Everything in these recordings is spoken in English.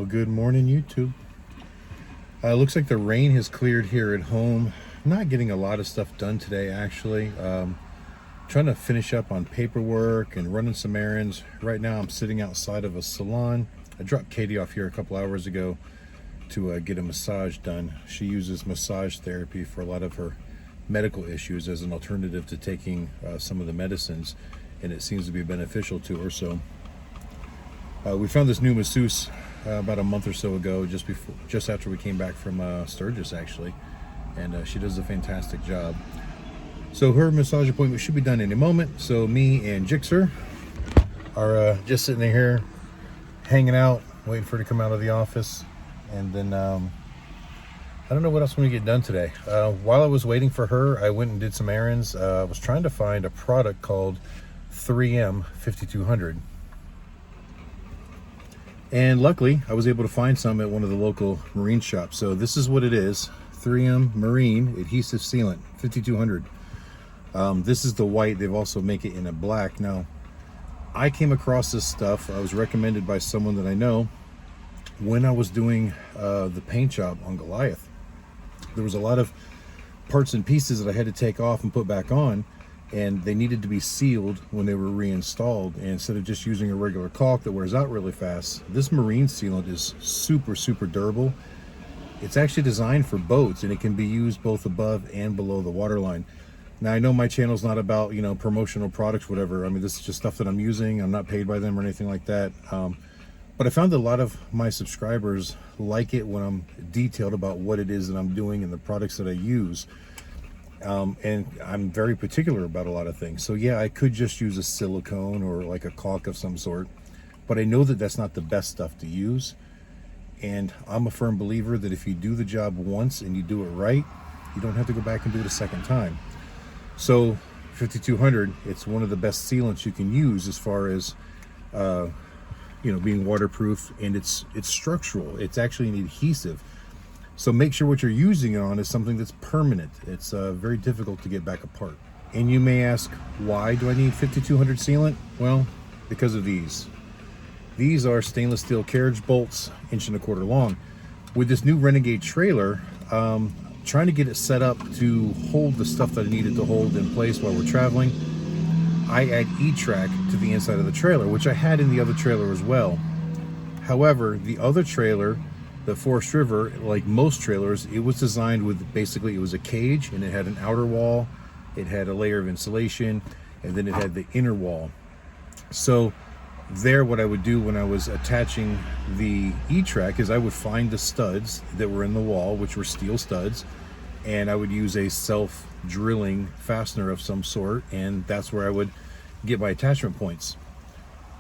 good morning, YouTube. Looks like the rain has cleared here at home. Not getting a lot of stuff done today, actually. Trying to finish up on paperwork and running some errands. Right now I'm sitting outside of a salon. I dropped Katie off here a couple hours ago to get a massage done. She uses massage therapy for a lot of her medical issues as an alternative to taking some of the medicines, and it seems to be beneficial to her. So we found this new masseuse about a month or so ago, just after we came back from Sturgis, actually, and she does a fantastic job. So her massage appointment should be done any moment. So me and Jixer are just sitting here hanging out, waiting for her to come out of the office. And then I don't know what else I'm gonna get done today. While I was waiting for her, I went and did some errands. I was trying to find a product called 3M 5200. And luckily, I was able to find some at one of the local marine shops. So this is what it is: 3M Marine Adhesive Sealant 5200. This is the white. They've also make it in a black. Now, I came across this stuff. I was recommended by someone that I know when I was doing the paint job on Goliath. There was a lot of parts and pieces that I had to take off and put back on, and they needed to be sealed when they were reinstalled. And instead of just using a regular caulk that wears out really fast, this marine sealant is super durable. It's actually designed for boats, and it can be used both above and below the waterline. Now, I know my channel's not about, you know, promotional products, whatever. I mean, this is just stuff that I'm using. I'm not paid by them or anything like that. But I found that a lot of my subscribers like it when I'm detailed about what it is that I'm doing and the products that I use. And I'm very particular about a lot of things. So yeah, I could just use a silicone or like a caulk of some sort, but I know that that's not the best stuff to use. And I'm a firm believer that if you do the job once and you do it right, you don't have to go back and do it a second time. So 5200, it's one of the best sealants you can use as far as you know, being waterproof, and it's structural. It's actually an adhesive. So make sure what you're using it on is something that's permanent. It's very difficult to get back apart. And you may ask, why do I need 5200 sealant? Well, because of these. These are stainless steel carriage bolts, 1.25 inches long. With this new Renegade trailer, trying to get it set up to hold the stuff that I needed to hold in place while we're traveling, I add E-track to the inside of the trailer, which I had in the other trailer as well. However, the other trailer, the Forest River, like most trailers, it was designed with, basically it was a cage, and it had an outer wall, it had a layer of insulation, and then it had the inner wall. So there, what I would do when I was attaching the E-track is I would find the studs that were in the wall, which were steel studs, and I would use a self-drilling fastener of some sort, and that's where I would get my attachment points.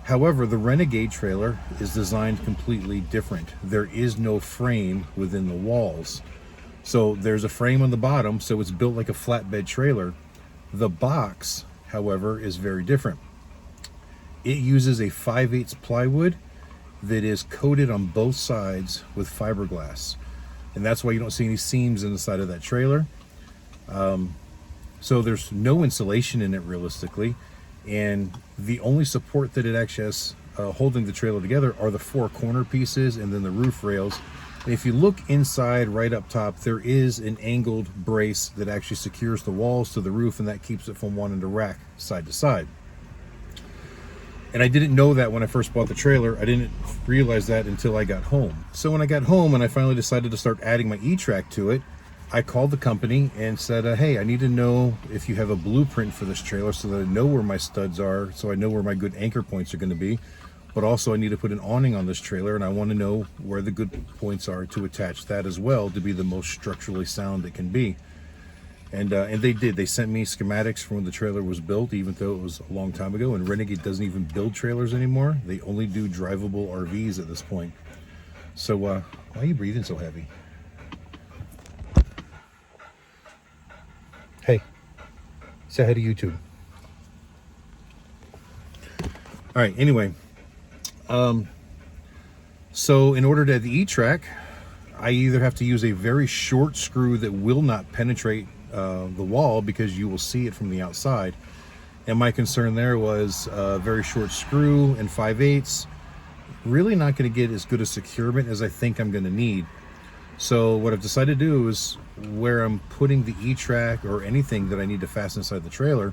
However, the Renegade trailer is designed completely different. There is no frame within the walls. So there's a frame on the bottom, so it's built like a flatbed trailer. The box, however, is very different. It uses a 5/8 plywood that is coated on both sides with fiberglass. And that's why you don't see any seams in the side of that trailer. So there's no insulation in it realistically. And the only support that it actually has holding the trailer together are the 4 corner pieces and then the roof rails. And if you look inside right up top, there is an angled brace that actually secures the walls to the roof, and that keeps it from wanting to rack side to side. And I didn't know that when I first bought the trailer. I didn't realize that until I got home. So when I got home and I finally decided to start adding my E-track to it, I called the company and said, hey, I need to know if you have a blueprint for this trailer so that I know where my studs are, so I know where my good anchor points are going to be. But also I need to put an awning on this trailer, and I want to know where the good points are to attach that as well to be the most structurally sound it can be. And they did. They sent me schematics from when the trailer was built, even though it was a long time ago. And Renegade doesn't even build trailers anymore. They only do drivable RVs at this point. So why are you breathing so heavy? Hey, say hi to YouTube. All right, anyway. So in order to add the E-track, I either have to use a very short screw that will not penetrate the wall because you will see it from the outside, and my concern there was a very short screw and 5/8. really not going to get as good a securement as I think I'm going to need. So what I've decided to do is, where I'm putting the E-track or anything that I need to fasten inside the trailer,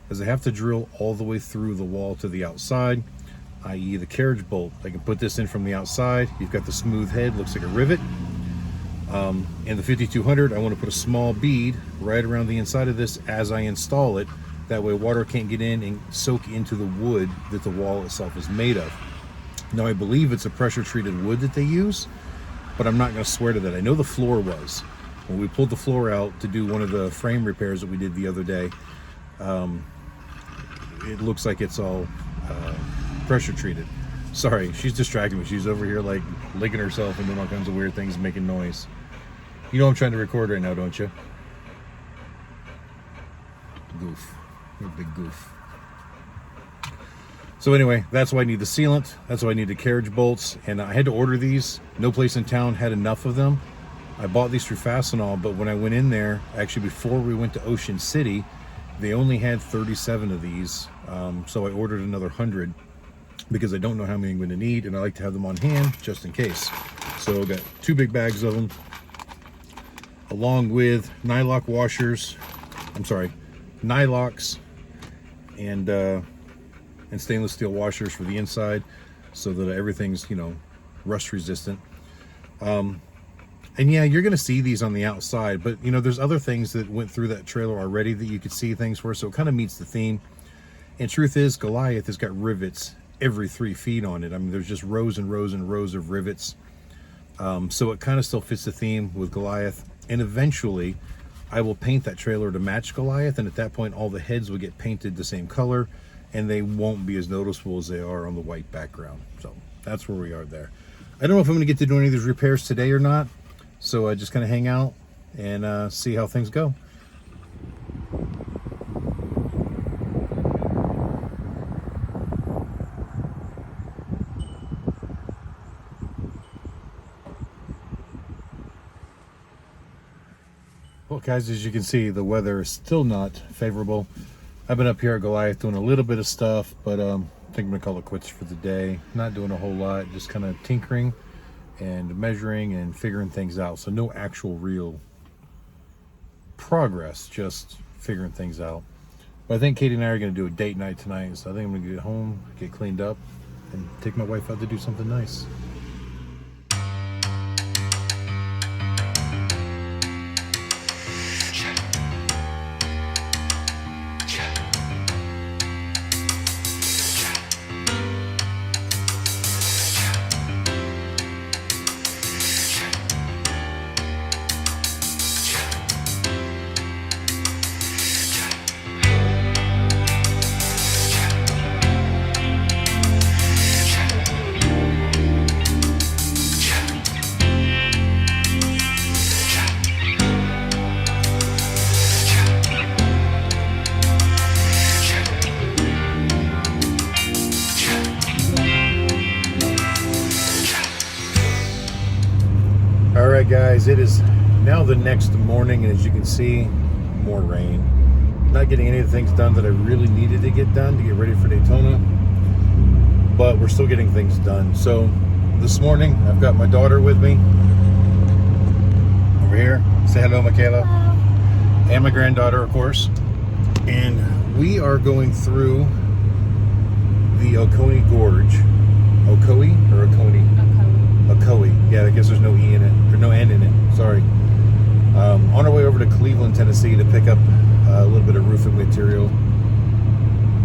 is I have to drill all the way through the wall to the outside, i.e. the carriage bolt. I can put this in from the outside. You've got the smooth head, looks like a rivet. In the 5200, I want to put a small bead right around the inside of this as I install it. That way water can't get in and soak into the wood that the wall itself is made of. Now I believe it's a pressure treated wood that they use, but I'm not going to swear to that. I know the floor was. When we pulled the floor out to do one of the frame repairs that we did the other day, it looks like it's all pressure treated. Sorry, she's distracting me. She's over here like licking herself and doing all kinds of weird things, making noise. You know I'm trying to record right now, don't you? Goof. You're a big goof. So anyway, that's why I need the sealant. That's why I need the carriage bolts. And I had to order these. No place in town had enough of them. I bought these through Fastenal, but when I went in there, actually before we went to Ocean City, they only had 37 of these. So I ordered another 100 because I don't know how many I'm going to need, and I like to have them on hand just in case. So I got 2 big bags of them, along with nylock washers. I'm sorry, nylocks and stainless steel washers for the inside, so that everything's, you know, rust resistant. And yeah, you're gonna see these on the outside, but you know, there's other things that went through that trailer already that you could see things for, so it kind of meets the theme. And truth is, Goliath has got rivets every 3 feet on it. I mean, there's just rows and rows and rows of rivets. So it kind of still fits the theme with Goliath. And eventually I will paint that trailer to match Goliath, and at that point all the heads will get painted the same color, and they won't be as noticeable as they are on the white background. So that's where we are there. I don't know if I'm going to get to do any of these repairs today or not, so I just kind of hang out and see how things go. Well guys, as you can see, the weather is still not favorable. I've been up here at Goliath doing a little bit of stuff, but I think I'm gonna call it quits for the day. Not doing a whole lot, just kind of tinkering and measuring and figuring things out. So no actual real progress, just figuring things out. But I think Katie and I are gonna do a date night tonight, so I think I'm gonna get home, get cleaned up, and take my wife out to do something nice. Alright guys, it is now the next morning, and as you can see, more rain. Not getting any of the things done that I really needed to get done to get ready for Daytona, but we're still getting things done. So this morning I've got my daughter with me over here. Say hello, Michaela. Hello. And my granddaughter, of course. And we are going through the Oconee Gorge. Ocoee or Oconee? Ocoee. Yeah, I guess there's no E in it, or no N in it, sorry. On our way over to Cleveland, Tennessee to pick up a little bit of roofing material.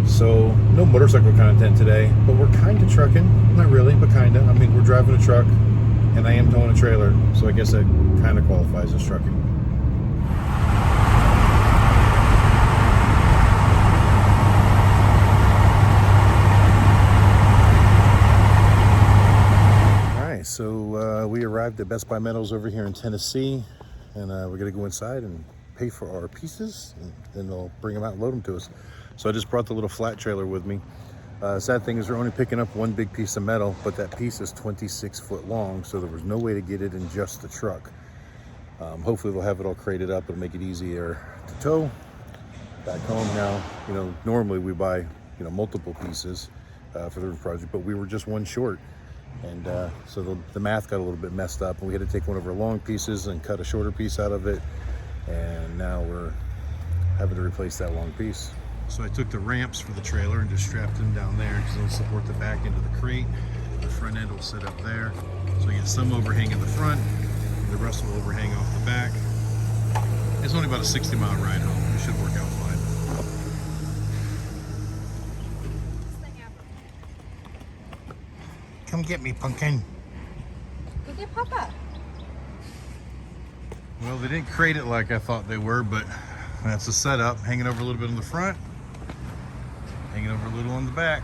So, no motorcycle content today, but we're kind of trucking. Not really, but kind of. I mean, we're driving a truck, and I am towing a trailer, so I guess that kind of qualifies as trucking. So we arrived at Best Buy Metals over here in Tennessee, and we're gonna go inside and pay for our pieces, and then they'll bring them out and load them to us. So I just brought the little flat trailer with me. Sad thing is we're only picking up one big piece of metal, but that piece is 26 foot long, so there was no way to get it in just the truck. Hopefully they'll have it all crated up and make it easier to tow back home. Now, you know, normally we buy, you know, multiple pieces for the roof project, but we were just one short. And so the math got a little bit messed up, and we had to take one of our long pieces and cut a shorter piece out of it, and now we're having to replace that long piece. So I took the ramps for the trailer and just strapped them down there because it'll support the back end of the crate. The front end will sit up there, so you get some overhang in the front, and the rest will overhang off the back. It's only about a 60-mile ride home. It should work out fine. Come get me, pumpkin. Go get Papa. Well, they didn't crate it like I thought they were, but that's the setup. Hanging over a little bit on the front, hanging over a little on the back.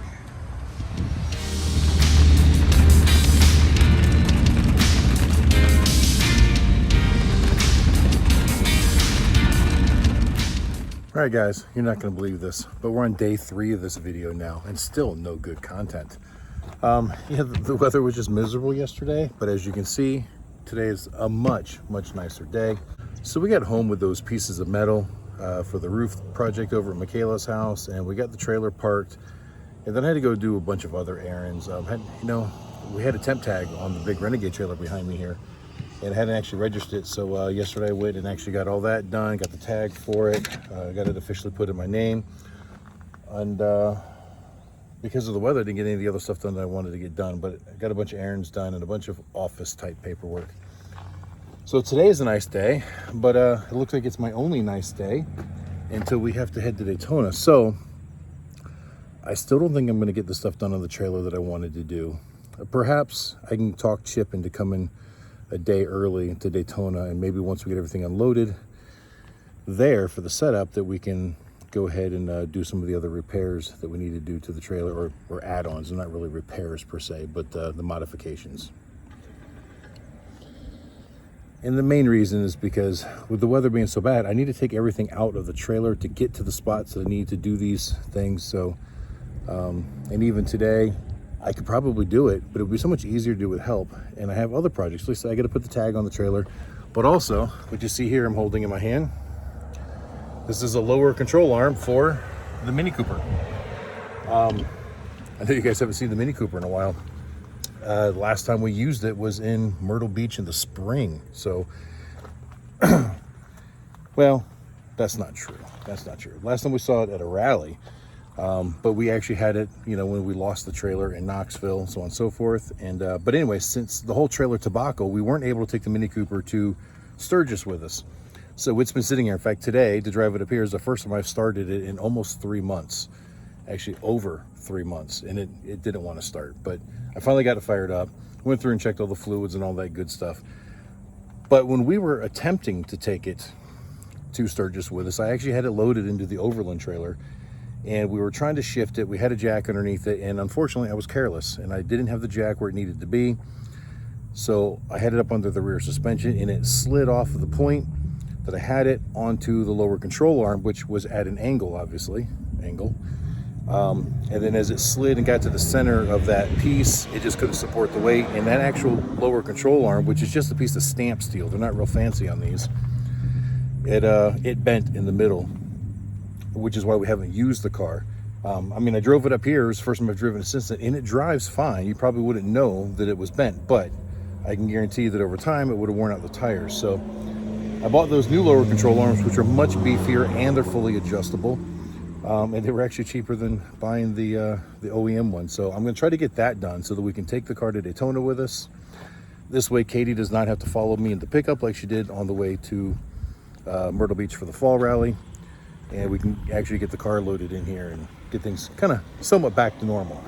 All right, guys, you're not going to believe this, but we're on day 3 of this video now, and still no good content. Yeah, the weather was just miserable yesterday, but as you can see, today is a much nicer day. So we got home with those pieces of metal for the roof project over at Michaela's house, and we got the trailer parked, and then I had to go do a bunch of other errands. We had a temp tag on the big Renegade trailer behind me here, and I hadn't actually registered it. So yesterday I went and actually got all that done, got the tag for it, got it officially put in my name, and because of the weather, I didn't get any of the other stuff done that I wanted to get done, but I got a bunch of errands done and a bunch of office type paperwork. So today is a nice day, but it looks like it's my only nice day until we have to head to Daytona. So I still don't think I'm going to get the stuff done on the trailer that I wanted to do. Perhaps I can talk Chip into coming a day early to Daytona, and maybe once we get everything unloaded there for the setup, that we can go ahead and do some of the other repairs that we need to do to the trailer, or add-ons. They're not really repairs per se, but the modifications. And the main reason is because with the weather being so bad, I need to take everything out of the trailer to get to the spots that I need to do these things. So, and even today, I could probably do it, but it would be so much easier to do with help. And I have other projects. At least I got to put the tag on the trailer, but also what you see here, I'm holding in my hand. This is a lower control arm for the Mini Cooper. I know you guys haven't seen the Mini Cooper in a while. The last time we used it was in Myrtle Beach in the spring. So, well, that's not true. That's not true. Last time we saw it at a rally, but we actually had it, when we lost the trailer in Knoxville, so on and so forth. And but anyway, since the whole trailer tobacco, we weren't able to take the Mini Cooper to Sturgis with us. So it's been sitting here. In fact, today, to drive it up here is the first time I've started it in almost 3 months. Actually, over 3 months, and it didn't want to start. But I finally got it fired up, went through and checked all the fluids and all that good stuff. But when we were attempting to take it to Sturgis with us, I actually had it loaded into the Overland trailer, and we were trying to shift it. We had a jack underneath it, and unfortunately, I was careless, and I didn't have the jack where it needed to be. So I had it up under the rear suspension, and it slid off of the point that I had it onto the lower control arm, which was at an angle, obviously, and then as it slid and got to the center of that piece, it just couldn't support the weight. And that actual lower control arm, which is just a piece of stamp steel, they're not real fancy on these, it bent in the middle, which is why we haven't used the car. I drove it up here. It was the first time I've driven it since then, and it drives fine. You probably wouldn't know that it was bent, but I can guarantee that over time it would have worn out the tires. So I bought those new lower control arms, which are much beefier and they're fully adjustable. And they were actually cheaper than buying the OEM one. So I'm going to try to get that done so that we can take the car to Daytona with us. This way, Katie does not have to follow me in the pickup like she did on the way to Myrtle Beach for the fall rally. And we can actually get the car loaded in here and get things kind of somewhat back to normal.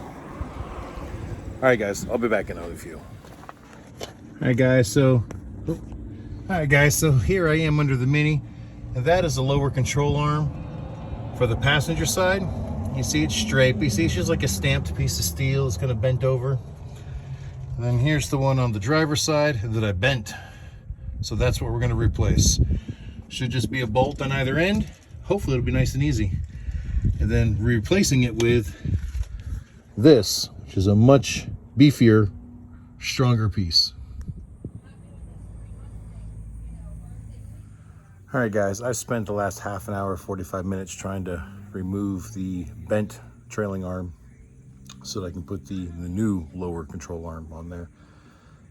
All right, guys, I'll be back in another few. All right, guys, so here I am under the Mini, and that is the lower control arm for the passenger side. You see it's straight, but you see it's just like a stamped piece of steel. It's kind of bent over. And then here's the one on the driver's side that I bent. So that's what we're going to replace. Should just be a bolt on either end. Hopefully it'll be nice and easy. And then replacing it with this, which is a much beefier, stronger piece. All right, guys, I spent the last half an hour, 45 minutes trying to remove the bent trailing arm so that I can put the new lower control arm on there.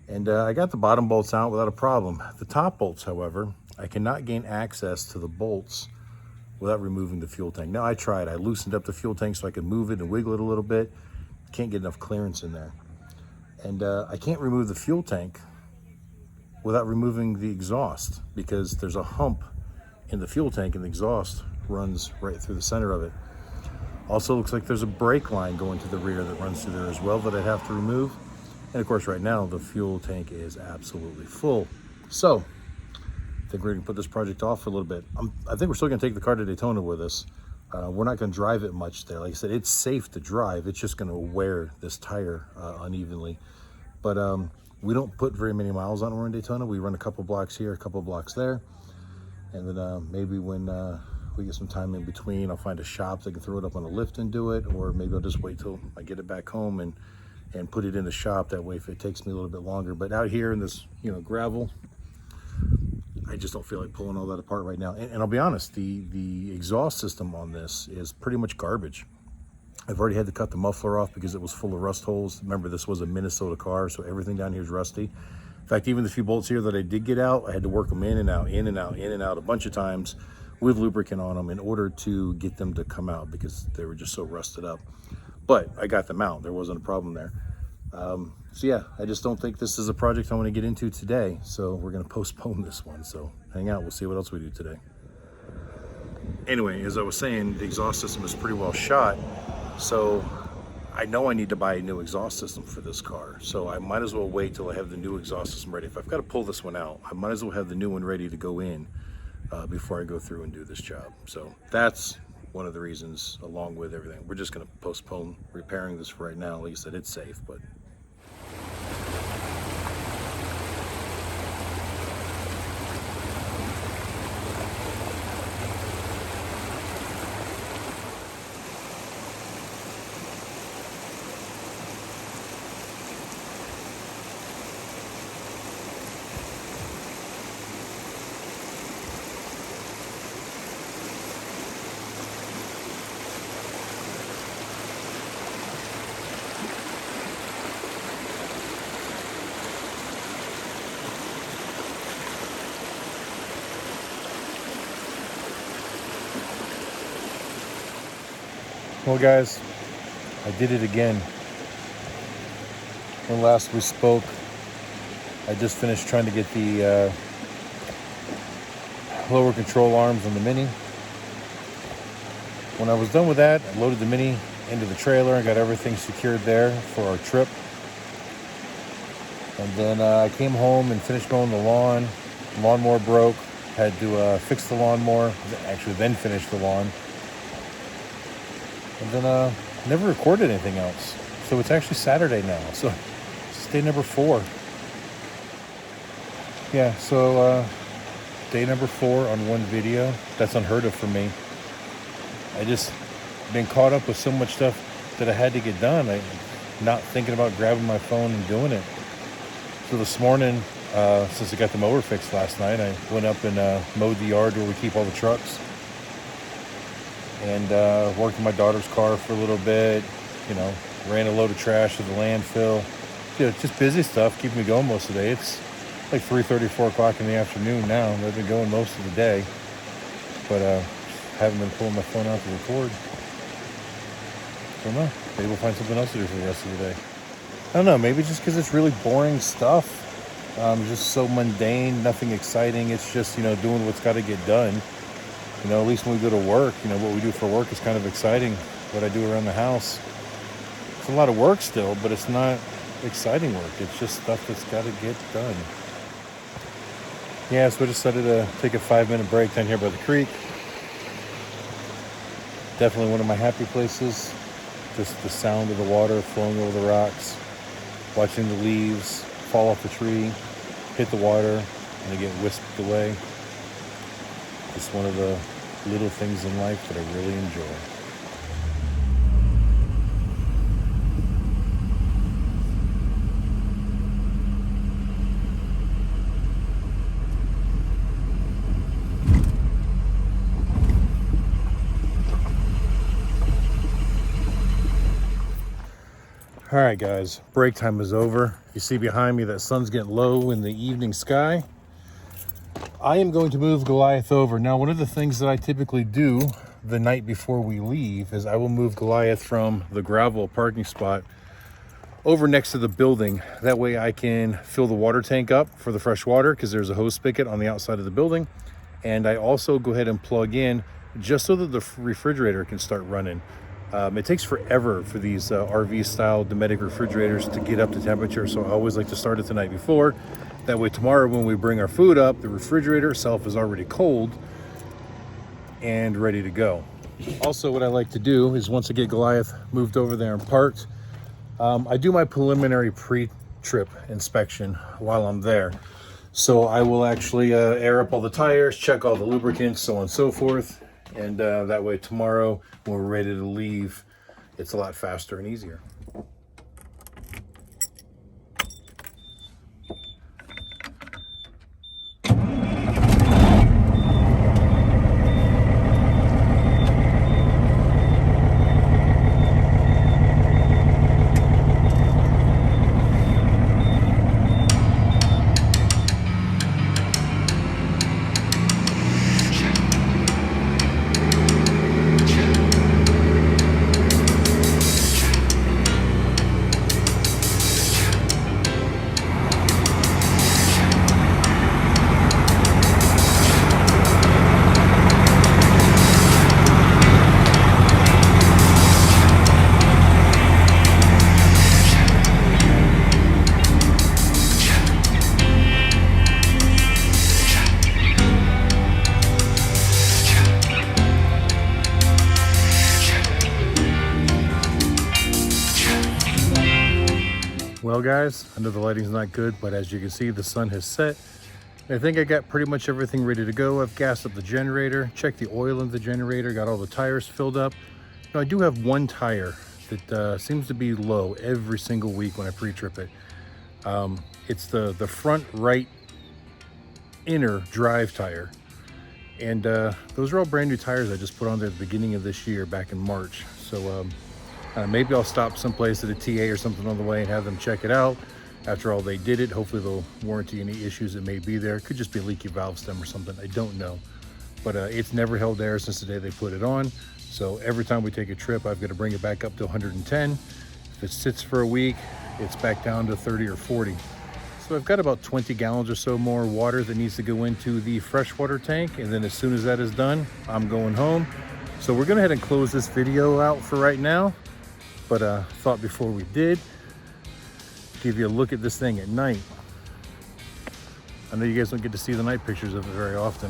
And I got the bottom bolts out without a problem. The top bolts, however, I cannot gain access to the bolts without removing the fuel tank. Now I tried. I loosened up the fuel tank so I could move it and wiggle it a little bit. Can't get enough clearance in there. And I can't remove the fuel tank without removing the exhaust, because there's a hump in the fuel tank and the exhaust runs right through the center of it. Also looks like there's a brake line going to the rear that runs through there as well that I'd have to remove. And of course right now the fuel tank is absolutely full. So I think we're gonna put this project off for a little bit. I think we're still gonna take the car to Daytona with us. We're not gonna drive it much there. Like I said, it's safe to drive. It's just gonna wear this tire unevenly. But we don't put very many miles on it when we're in Daytona. We run a couple blocks here, a couple blocks there. And then maybe when we get some time in between, I'll find a shop that can throw it up on a lift and do it, or maybe I'll just wait till I get it back home and put it in the shop. That way, if it takes me a little bit longer. But out here in this, gravel, I just don't feel like pulling all that apart right now. And I'll be honest, the exhaust system on this is pretty much garbage. I've already had to cut the muffler off because it was full of rust holes. Remember, this was a Minnesota car, so everything down here is rusty. In fact, even the few bolts here that I did get out, I had to work them in and out, in and out, in and out a bunch of times with lubricant on them in order to get them to come out because they were just so rusted up. But I got them out. There wasn't a problem there. So yeah, I just don't think this is a project I want to get into today. So we're going to postpone this one. So hang out. We'll see what else we do today. Anyway, as I was saying, the exhaust system is pretty well shot. So I know I need to buy a new exhaust system for this car. So I might as well wait till I have the new exhaust system ready. If I've got to pull this one out, I might as well have the new one ready to go in before I go through and do this job. So that's one of the reasons, along with everything. We're just going to postpone repairing this for right now. Like I said, it's safe, but well, guys, I did it again. When last we spoke, I just finished trying to get the lower control arms on the Mini. When I was done with that, I loaded the Mini into the trailer and got everything secured there for our trip. And then I came home and finished mowing the lawn. The lawnmower broke. Had to fix the lawnmower, actually then finish the lawn. And then never recorded anything else. So it's actually Saturday now. So it's day number 4. Yeah, so day number 4 on one video. That's unheard of for me. I just been caught up with so much stuff that I had to get done. I not thinking about grabbing my phone and doing it. So this morning, since I got the mower fixed last night, I went up and mowed the yard where we keep all the trucks. And worked in my daughter's car for a little bit, ran a load of trash to the landfill. Just busy stuff, keeping me going most of the day. It's like 3:30, 4 o'clock in the afternoon now. I've been going most of the day, but haven't been pulling my phone out to record. I don't know. Maybe we'll find something else to do for the rest of the day. I don't know. Maybe just because it's really boring stuff. Just so mundane, nothing exciting. It's just, doing what's got to get done. At least when we go to work, what we do for work is kind of exciting. What I do around the house, it's a lot of work still, but it's not exciting work. It's just stuff that's got to get done. Yeah, so I decided to take a 5-minute break down here by the creek. Definitely one of my happy places. Just the sound of the water flowing over the rocks, watching the leaves fall off the tree, hit the water, and they get whisked away. It's one of the little things in life that I really enjoy. All right, guys, break time is over. You see behind me that sun's getting low in the evening sky. I am going to move Goliath over. Now, one of the things that I typically do the night before we leave is I will move Goliath from the gravel parking spot over next to the building. That way I can fill the water tank up for the fresh water because there's a hose spigot on the outside of the building. And I also go ahead and plug in just so that the refrigerator can start running. It takes forever for these RV style Dometic refrigerators to get up to temperature, so I always like to start it the night before. That way tomorrow when we bring our food up, the refrigerator itself is already cold and ready to go. Also, what I like to do is once I get Goliath moved over there and parked, I do my preliminary pre-trip inspection while I'm there. So I will actually air up all the tires, check all the lubricants, so on and so forth. And that way tomorrow when we're ready to leave, it's a lot faster and easier. Well, guys, I know the lighting's not good, but as you can see, the sun has set. I think I got pretty much everything ready to go. I've gassed up the generator, checked the oil in the generator, got all the tires filled up. Now, I do have one tire that seems to be low every single week when I pre-trip it. It's the front right inner drive tire. And those are all brand new tires I just put on there at the beginning of this year, back in March. So maybe I'll stop someplace at a TA or something on the way and have them check it out. After all, they did it. Hopefully they'll warranty any issues that may be there. It could just be a leaky valve stem or something. I don't know. But it's never held air since the day they put it on. So every time we take a trip, I've got to bring it back up to 110. If it sits for a week, it's back down to 30 or 40. So I've got about 20 gallons or so more water that needs to go into the freshwater tank. And then as soon as that is done, I'm going home. So we're going to head and close this video out for right now. But thought before we did, give you a look at this thing at night. I know you guys don't get to see the night pictures of it very often.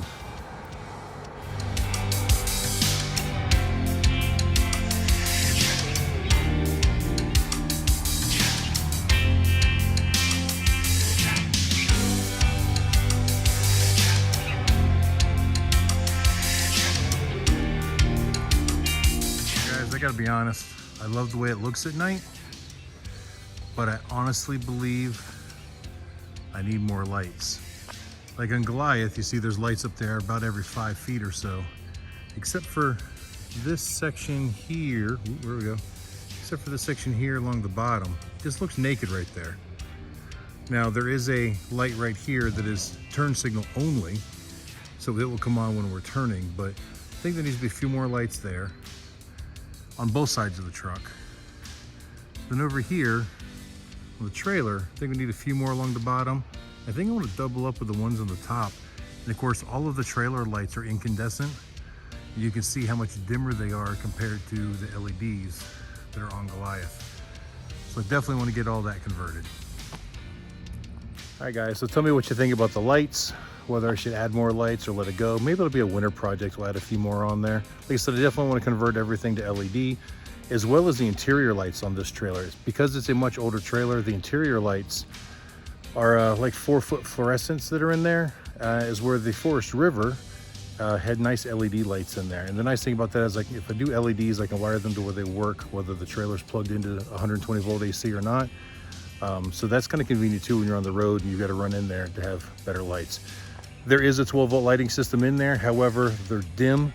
Guys, I gotta be honest. I love the way it looks at night, but I honestly believe I need more lights. Like on Goliath, you see there's lights up there about every 5 feet or so, except for this section here. Ooh, there we go. Except for this section here along the bottom. It just looks naked right there. Now there is a light right here that is turn signal only, so it will come on when we're turning, but I think there needs to be a few more lights there on both sides of the truck. Then over here on the trailer, I think we need a few more along the bottom. I think I want to double up with the ones on the top. And of course, all of the trailer lights are incandescent. You can see how much dimmer they are compared to the LEDs that are on Goliath. So I definitely want to get all that converted. All right, guys, so tell me what you think about the lights, whether I should add more lights or let it go. Maybe it'll be a winter project. We'll add a few more on there. Like I said, I definitely want to convert everything to LED, as well as the interior lights on this trailer. Because it's a much older trailer, the interior lights are like 4-foot fluorescents that are in there, is where the Forest River had nice LED lights in there. And the nice thing about that is, like, if I do LEDs, I can wire them to where they work, whether the trailer's plugged into 120 volt AC or not. So that's kind of convenient too when you're on the road and you've got to run in there to have better lights. There is a 12 volt lighting system in there. However, they're dim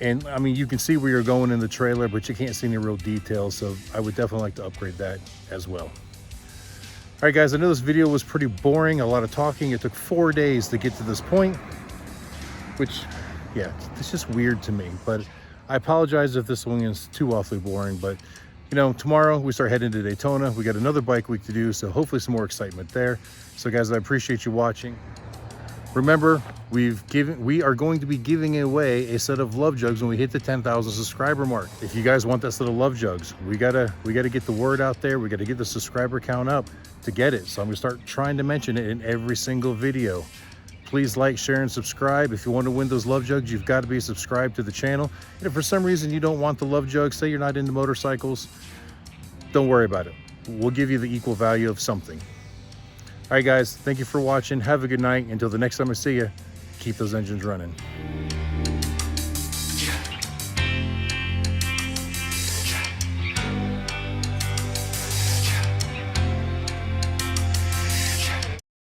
And I mean, you can see where you're going in the trailer, but you can't see any real details. So I would definitely like to upgrade that as well. All right, guys, I know this video was pretty boring, a lot of talking. It took 4 days to get to this point, which, yeah, it's just weird to me. But I apologize if this one is too awfully boring. But, you know, tomorrow we start heading to Daytona. We got another bike week to do, so hopefully some more excitement there. So, guys, I appreciate you watching. Remember, we are going to be giving away a set of love jugs when we hit the 10,000 subscriber mark. If you guys want that set of love jugs, we gotta get the word out there. We gotta get the subscriber count up to get it. So I'm gonna start trying to mention it in every single video. Please like, share, and subscribe. If you want to win those love jugs, you've got to be subscribed to the channel. And if for some reason you don't want the love jugs, say you're not into motorcycles, don't worry about it. We'll give you the equal value of something. All right, guys, thank you for watching. Have a good night. Until the next time I see you, keep those engines running.